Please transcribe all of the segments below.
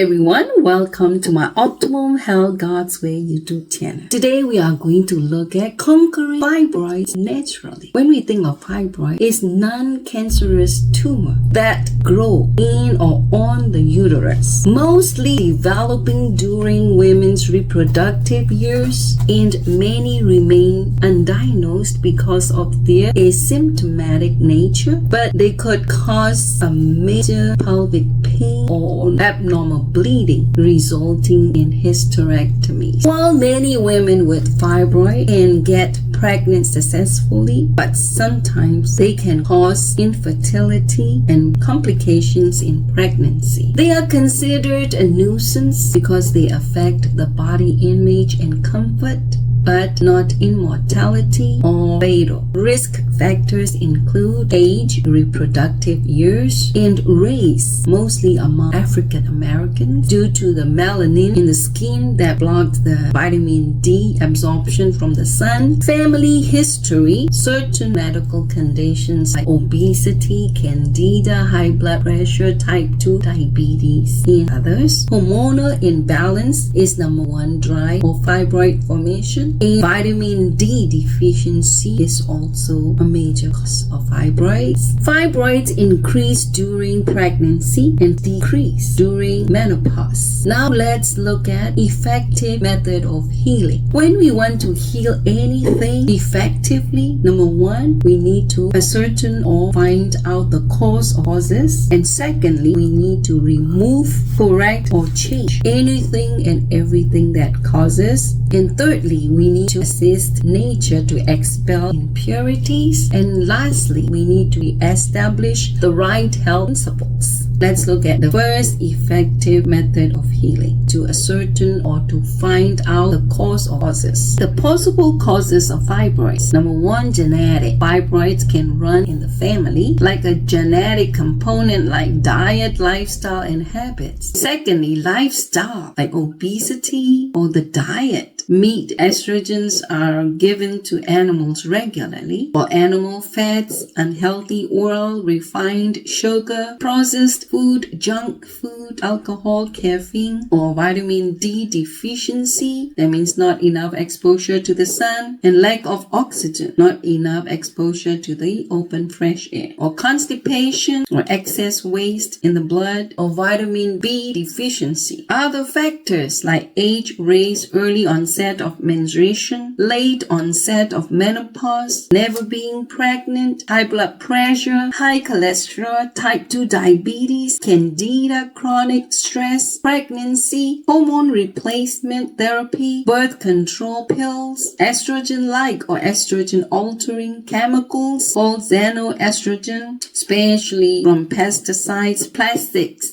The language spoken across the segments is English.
everyone, welcome to my Optimum Health God's Way YouTube channel. Today we are going to look at conquering fibroids naturally. When we think of fibroid, it's non-cancerous tumor that grow in or on the uterus, mostly developing during women's reproductive years, and many remain undiagnosed because of their asymptomatic nature, but they could cause a major pelvic pain or abnormal bleeding, resulting in hysterectomy. While many women with fibroid can get pregnant successfully, but sometimes they can cause infertility and complications in pregnancy. They are considered a nuisance because they affect the body image and comfort, but not immortality or fatal. Risk factors include age, reproductive years, and race, mostly among African Americans, due to the melanin in the skin that blocks the vitamin D absorption from the sun. Family history, certain medical conditions like obesity, candida, high blood pressure, type 2 diabetes, and others. Hormonal imbalance is number one drive of fibroid formation. And vitamin D deficiency is also a major cause of fibroids. Fibroids increase during pregnancy and decrease during menopause. Now let's look at effective method of healing. When we want to heal anything effectively, number one, we need to ascertain or find out the causes, and secondly, we need to remove, correct, or change anything and everything that causes, and thirdly, we need to assist nature to expel impurities, and lastly, we need to establish the right health principles. Let's look at the first effective method of healing: to ascertain or to find out the causes. The possible causes of fibroids. Number one, genetic. Fibroids can run in the family, like a genetic component like diet, lifestyle, and habits. Secondly, lifestyle, like obesity or the diet. Meat, estrogens are given to animals regularly, or animal fats, unhealthy oil, refined sugar, processed food, junk food, alcohol, caffeine, or vitamin D deficiency. That means not enough exposure to the sun, and lack of oxygen, not enough exposure to the open fresh air, or constipation, or excess waste in the blood, or vitamin B deficiency. Other factors like age, race, early onset of menstruation, late onset of menopause, never being pregnant, high blood pressure, high cholesterol, type 2 diabetes, candida, chronic stress, pregnancy, hormone replacement therapy, birth control pills, estrogen-like or estrogen-altering chemicals called xenoestrogen, especially from pesticides,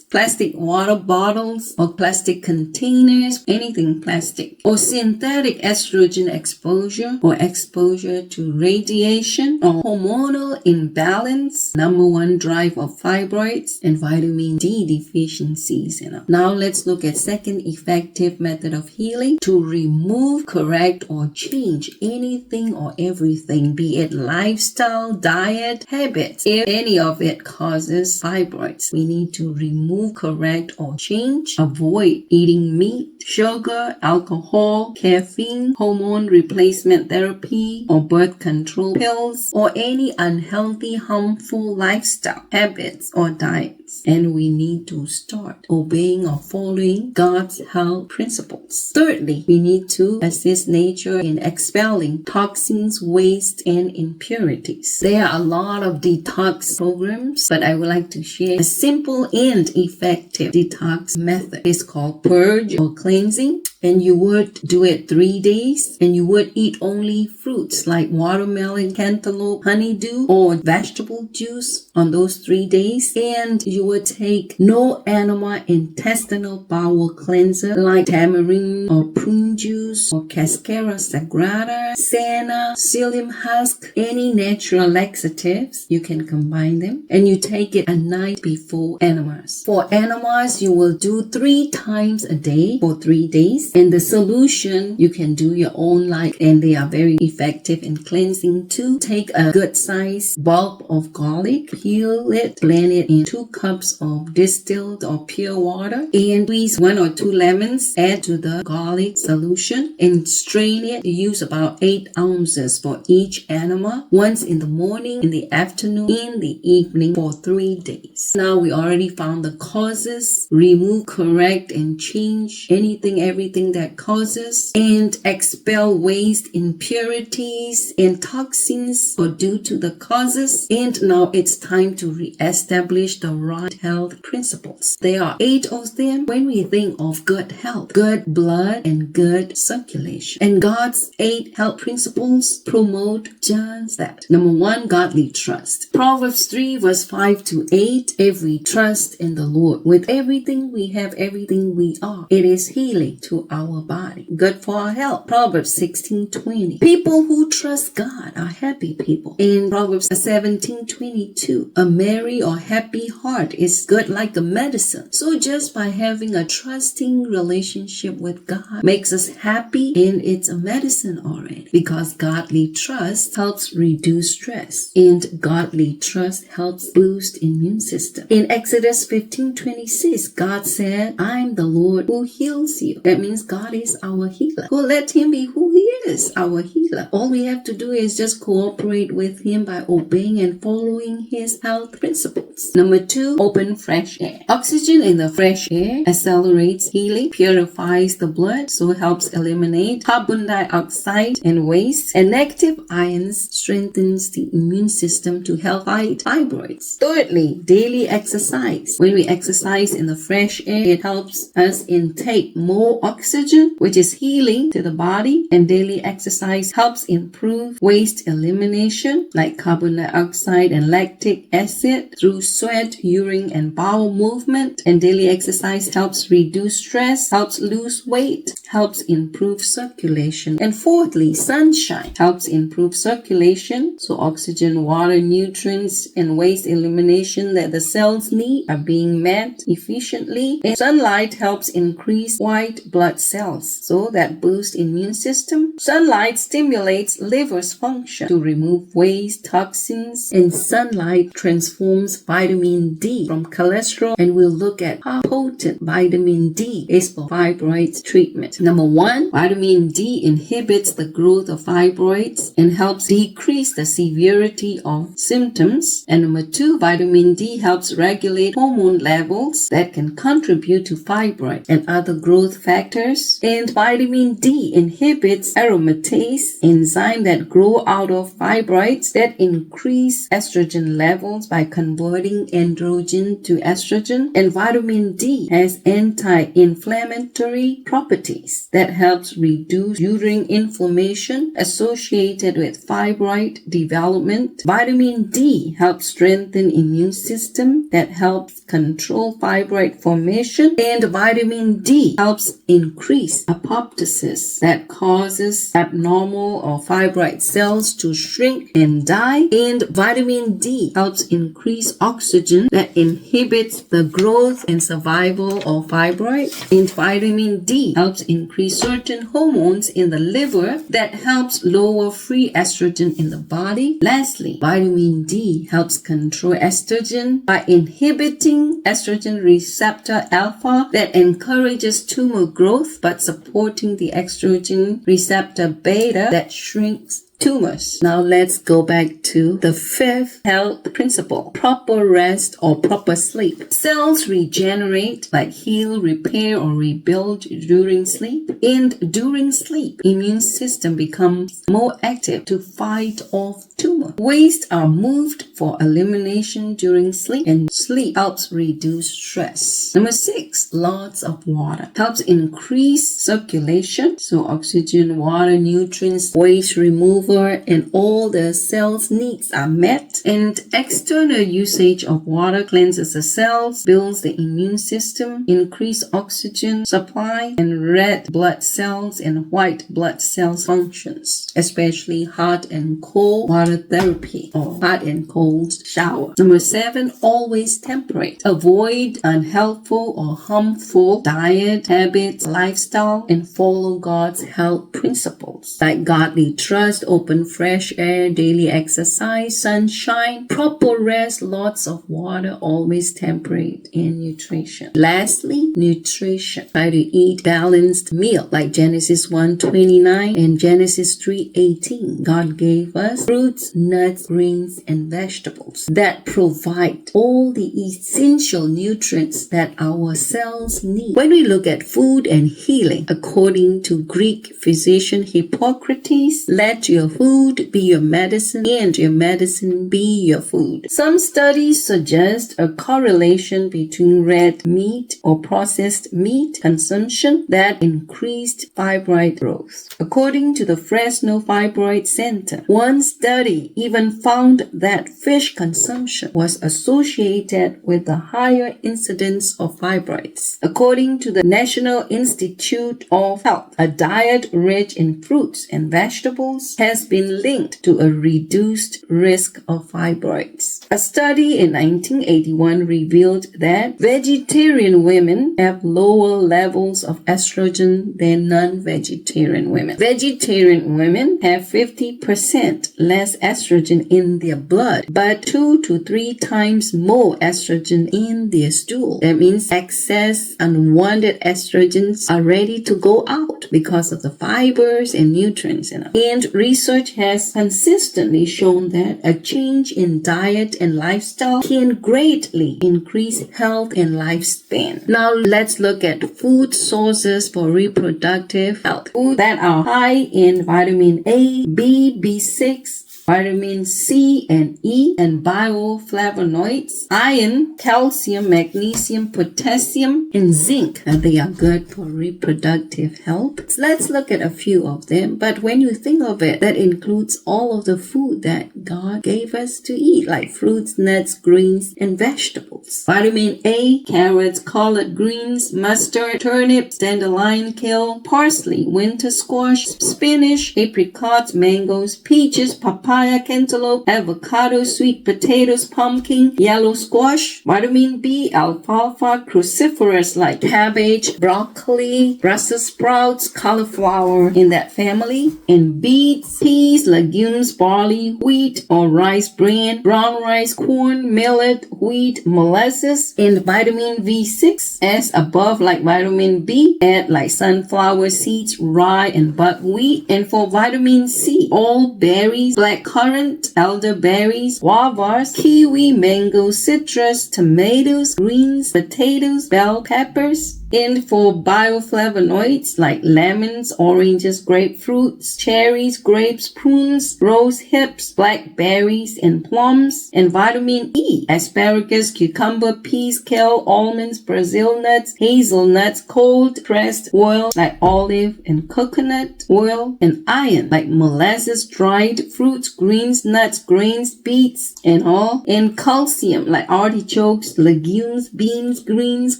plastic water bottles or plastic containers, anything plastic, or synthetic estrogen exposure or exposure to radiation, or hormonal imbalance, number one drive of fibroids, and vitamin D deficiencies. Now let's look at second effective method of healing: to remove, correct, or change anything or everything, be it lifestyle, diet, habits. If any of it causes fibroids, we need to remove, correct, or change. Avoid eating meat, sugar, alcohol, caffeine, hormone replacement therapy, or birth control pills, or any unhealthy, harmful lifestyle, habits, or diets. And we need to start obeying or following God's health principles. Thirdly, we need to assist nature in expelling toxins, waste, and impurities. There are a lot of detox programs, but I would like to share a simple and effective detox method. It's called purge or cleansing. And you would do it 3 days, and you would eat only fruits like watermelon, cantaloupe, honeydew, or vegetable juice on those 3 days. And you would take no animal intestinal bowel cleanser like tamarind or prune juice or cascara sagrada, senna, psyllium husk, any natural laxatives. You can combine them, and you take it a night before enemas. For enemas, you will do 3 times a day for 3 days. waste. And the solution, you can do your own life, and they are very effective in cleansing too. Take a good size bulb of garlic, peel it, blend it in 2 cups of distilled or pure water, and squeeze 1 or 2 lemons, add to the garlic solution, and strain it. You use about 8 ounces for each enema, once in the morning, in the afternoon, in the evening for 3 days. Now we already found the causes, remove, correct, and change everything that causes, and expel waste, impurities, and toxins or due to the causes. And now it's time to re-establish the right health principles. There are 8 of them when we think of good health, good blood, and good circulation. And God's 8 health principles promote just that. Number 1, godly trust. Proverbs 3 verse 5 to 8. If we trust in the Lord with everything we have, everything we are, it is healing to our body, good for our health. Proverbs 16:20. People who trust God are happy people. In Proverbs 17:22, a merry or happy heart is good like a medicine. So just by having a trusting relationship with God makes us happy, and it's a medicine already, because godly trust helps reduce stress, and godly trust helps boost immune system. In Exodus 15:26, God said, I'm the Lord who heals you. That means God is our healer. So let him be who he is, our healer. All we have to do is just cooperate with him by obeying and following his health principles. Number 2, open fresh air. Oxygen in the fresh air accelerates healing, purifies the blood, so helps eliminate carbon dioxide and waste, and negative ions strengthens the immune system to help fight fibroids. Thirdly, daily exercise. When we exercise in the fresh air, it helps us intake more oxygen, which is healing to the body, and daily exercise helps improve waste elimination like carbon dioxide and lactic acid through sweat, urine, and bowel movement. And daily exercise helps reduce stress, helps lose weight, helps improve circulation. And fourthly, sunshine helps improve circulation, so oxygen, water, nutrients, and waste elimination that the cells need are being met efficiently. And sunlight helps increase white blood cells, so that boosts immune system. Sunlight stimulates liver's function to remove waste, toxins, and sunlight transforms vitamin D from cholesterol, and we'll look at how potent vitamin D is for fibroids treatment. Number 1, vitamin D inhibits the growth of fibroids and helps decrease the severity of symptoms. And number 2, vitamin D helps regulate hormone levels that can contribute to fibroid and other growth factors. And vitamin D inhibits aromatase enzyme that grow out of fibroids that increase estrogen levels by converting androgen to estrogen. And vitamin D has anti-inflammatory properties that helps reduce uterine inflammation associated with fibroid development. Vitamin D helps strengthen immune system that helps control fibroid formation. And vitamin D helps increase apoptosis that causes abnormal or fibroid cells to shrink and die. And vitamin D helps increase oxygen that inhibits the growth and survival of fibroid. And vitamin D helps increase certain hormones in the liver that helps lower free estrogen in the body. Lastly, vitamin D helps control estrogen by inhibiting estrogen receptor alpha that encourages tumor growth, but supporting the estrogen receptor beta that shrinks tumors. Now let's go back to the 5th health principle, proper rest or proper sleep. Cells regenerate, like heal, repair, or rebuild during sleep. And during sleep, immune system becomes more active to fight off tumor. Waste are moved for elimination during sleep, and sleep helps reduce stress. Number 6, lots of water helps increase circulation, so oxygen, water, nutrients, waste remove over and all the cell's needs are met. And external usage of water cleanses the cells, builds the immune system, increase oxygen supply, and red blood cells and white blood cells functions, especially hot and cold water therapy or hot and cold shower. Number 7, always temperate. Avoid unhelpful or harmful diet, habits, lifestyle, and follow God's health principles like godly trust, open fresh air, daily exercise, sunshine, proper rest, lots of water, always temperate in nutrition. Lastly, nutrition. Try to eat balanced meal like Genesis 1:29 and Genesis 3:18. God gave us fruits, nuts, greens, and vegetables that provide all the essential nutrients that our cells need. When we look at food and healing, according to Greek physician Hippocrates, let your food be your medicine and your medicine be your food. Some studies suggest a correlation between red meat or processed meat consumption that increased fibroid growth. According to the Fresno Fibroid Center, one study even found that fish consumption was associated with a higher incidence of fibroids. According to the National Institute of Health, a diet rich in fruits and vegetables has been linked to a reduced risk of fibroids. A study in 1981 revealed that vegetarian women have lower levels of estrogen than non-vegetarian women. Vegetarian women have 50% less estrogen in their blood, but 2 to 3 times more estrogen in their stool. That means excess unwanted estrogens are ready to go out because of the fibers and nutrients in them. And research has consistently shown that a change in diet and lifestyle can greatly increase health and lifespan. Now let's look at food sources for reproductive health. Food that are high in vitamin A, B, B6, vitamin C and E, and bioflavonoids, iron, calcium, magnesium, potassium, and zinc. And they are good for reproductive health. So let's look at a few of them. But when you think of it, that includes all of the food that God gave us to eat, like fruits, nuts, greens, and vegetables. Vitamin A, carrots, collard greens, mustard, turnips, dandelion, kale, parsley, winter squash, spinach, apricots, mangoes, peaches, papaya, cantaloupe, avocado, sweet potatoes, pumpkin, yellow squash. Vitamin B, alfalfa, cruciferous like cabbage, broccoli, Brussels sprouts, cauliflower in that family, and beets, peas, legumes, barley, wheat or rice bran, brown rice, corn, millet, wheat, molasses, and vitamin B6 as above like vitamin B, add like sunflower seeds, rye, and buckwheat. And for vitamin C, all berries, black currant, elderberries, guavas, kiwi, mango, citrus, tomatoes, greens, potatoes, bell peppers. And for bioflavonoids like lemons, oranges, grapefruits, cherries, grapes, prunes, rose hips, blackberries, and plums. And vitamin E, asparagus, cucumber, peas, kale, almonds, Brazil nuts, hazelnuts, cold pressed oil like olive and coconut oil. And iron like molasses, dried fruits, greens, nuts, grains, beets, and all. And calcium like artichokes, legumes, beans, greens,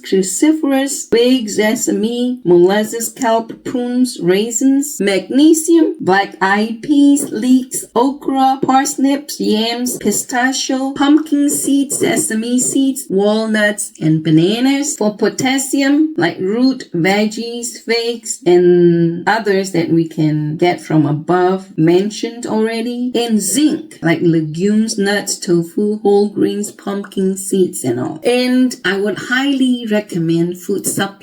cruciferous, big sesame, molasses, kelp, prunes, raisins. Magnesium, black-eyed peas, leeks, okra, parsnips, yams, pistachio, pumpkin seeds, sesame seeds, walnuts, and bananas. For potassium, like root, veggies, figs, and others that we can get from above mentioned already. And zinc, like legumes, nuts, tofu, whole grains, pumpkin seeds, and all. And I would highly recommend food supplement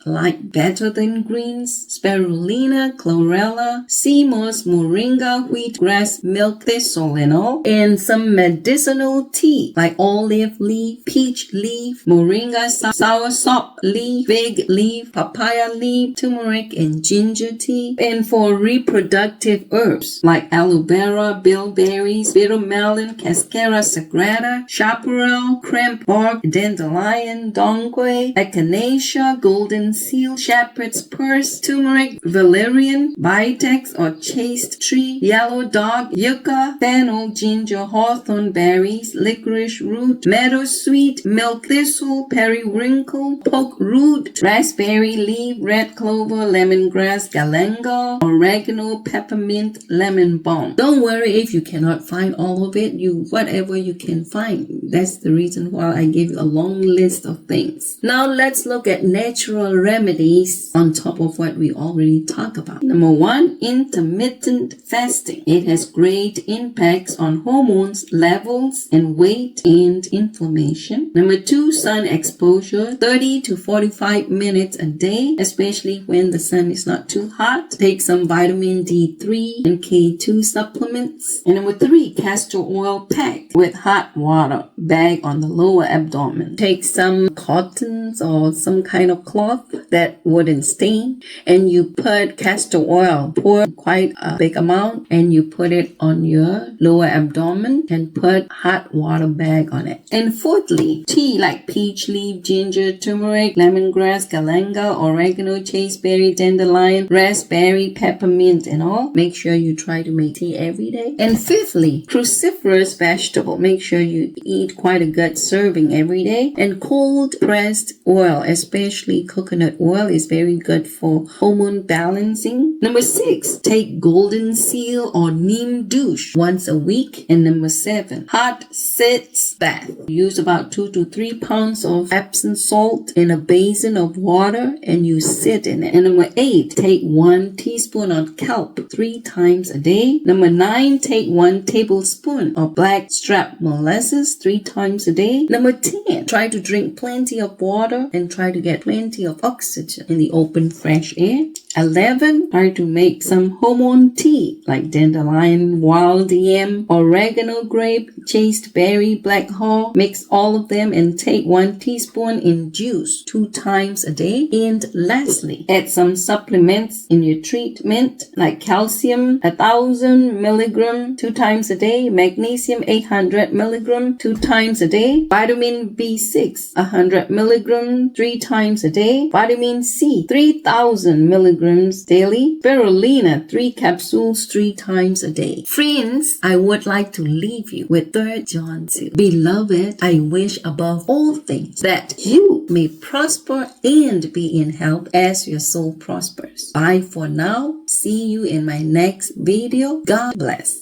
like Better Than Greens, spirulina, chlorella, sea moss, moringa, wheatgrass, milk thistle, and all. And some medicinal tea like olive leaf, peach leaf, moringa, soursop leaf, fig leaf, papaya leaf, turmeric, and ginger tea. And for reproductive herbs like aloe vera, bilberries, bitter melon, cascara sagrada, chaparral, cramp bark, dandelion, dongquai, echinacea, golden seal, shepherd's purse, turmeric, valerian, vitex or chaste tree, yellow dog, yucca, fennel, ginger, hawthorn berries, licorice root, meadowsweet, milk thistle, periwinkle, poke root, raspberry leaf, red clover, lemongrass, galangal, oregano, peppermint, lemon balm. Don't worry if you cannot find all of it. Whatever you can find. That's the reason why I gave you a long list of things. Now let's look at natural remedies on top of what we already talked about. Number 1, intermittent fasting. It has great impacts on hormones levels and weight and inflammation. Number 2, sun exposure, 30 to 45 minutes a day, especially when the sun is not too hot. Take some vitamin D3 and K2 supplements. And number 3, castor oil packed with hot water bag on the lower abdomen. Take some cottons or some kind of cloth that wouldn't stain, and you put castor oil, pour quite a big amount, and you put it on your lower abdomen and put hot water bag on it. And fourthly, tea like peach leaf, ginger, turmeric, lemongrass, galangal, oregano, chasteberry, dandelion, raspberry, peppermint, and all. Make sure you try to make tea every day. And fifthly, cruciferous vegetable. Make sure you eat quite a good serving every day. And cold pressed oil, especially coconut oil, is very good for hormone balancing. Number 6, take golden seal or neem douche once a week. And number 7, hot sitz bath. Use about 2 to 3 pounds of Epsom salt in a basin of water and you sit in it. And number 8, take 1 teaspoon of kelp 3 times a day. Number 9, take 1 tablespoon of black strap molasses 3 times a day. Number 10, try to drink plenty of water and try to get plenty of oxygen in the open fresh air. 11, try to make some hormone tea like dandelion, wild yam, oregano grape, chasteberry, black haw. Mix all of them and take 1 teaspoon in juice 2 times a day. And lastly, add some supplements in your treatment like calcium 1000 milligram 2 times a day, magnesium 800 milligram 2 times a day, vitamin B6 100 milligram 3 times a day, vitamin C 3000 milligrams daily, spirulina 3 capsules 3 times a day. Friends, I would like to leave you with 3 John 2. Beloved, I wish above all things that you may prosper and be in health as your soul prospers. Bye for now. See you in my next video. God bless.